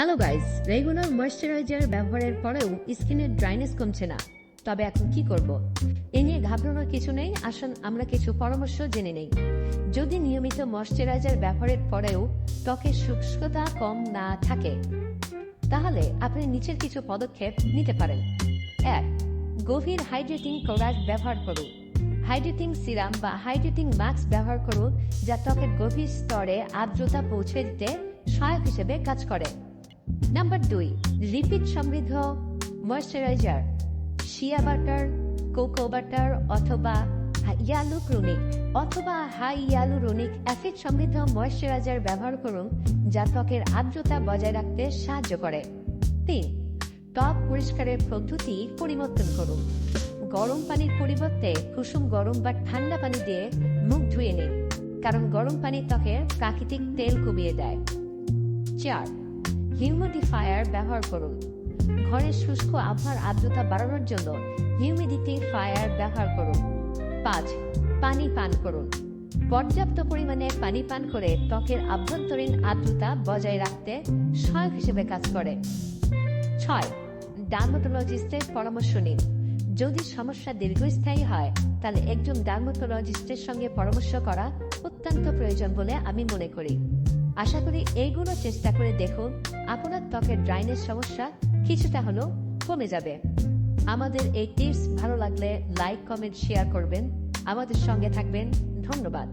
Hello guys, regular moisturiser ব্যবহারের পরেও স্কিনের ড্রাইনেস কমছে না। তবে এখন কি করব? এ নিয়ে ঘাবড়ানোর কিছু নেই। আসুন আমরা কিছু পরামর্শ জেনে নেই। যদি নিয়মিত ময়েশ্চারাইজার ব্যবহারের পরেও ত্বকের শুষ্কতা কম না থাকে, তাহলে আপনি নিচের কিছু পদক্ষেপ নিতে পারেন। 1. গভীর হাইড্রেটিং প্রোডাক্ট ব্যবহার করুন। হাইড্রেটিং সিরাম বা হাইড্রেটিং মাস্ক ব্যবহার করুন, যা ত্বকের গভীর স্তরে আর্দ্রতা পৌঁছে দিতে সহায়ক হিসেবে কাজ করে। নাম্বার 2. লিপিড সমৃদ্ধ moisturiser, shea butter, cocoa butter অথবা হাই ইয়ালুরোনিক অ্যাসিড সমৃদ্ধ ময়েশ্চারাইজার ব্যবহার করুন, যা ত্বকের আর্দ্রতা বজায় রাখতে সাহায্য করে। 3. ত্বক পরিষ্কারের পদ্ধতি পরিবর্তন করুন। গরম পানির পরিবর্তে কুসুম গরম বা ঠান্ডা পানি দিয়ে মুখ ধুয়ে নিন, কারণ গরম পানি ত্বকের প্রাকৃতিক তেল কমিয়ে দেয়। 4. হিউমিডিফায়ার ব্যবহার করুন। ঘরের শুষ্ক আবহাওয়ার আর্দ্রতা বাড়ানোর জন্য হিউমিডিফায়ার ব্যবহার করুন। 5. পানি পান করুন। পর্যাপ্ত পরিমাণে পানি পান করে ত্বকের আভ্যন্তরীণ আর্দ্রতা বজায় রাখতে সহায়ক হিসেবে কাজ করে। 6. ডার্মাটোলজিস্টের পরামর্শ নিন। যদি সমস্যা দীর্ঘস্থায়ী হয়, তাহলে একজন ডার্মাটোলজিস্টের সঙ্গে পরামর্শ করা অত্যন্ত প্রয়োজন বলে আমি মনে করি। আশা করি এইগুলো চেষ্টা করে দেখুন, আপনার ত্বকের ড্রাইনেস সমস্যা কিছুটা হলেও কমে যাবে। আমাদের এই টিপস ভালো লাগলে লাইক, কমেন্ট, শেয়ার করবেন। আমাদের সঙ্গে থাকবেন। ধন্যবাদ।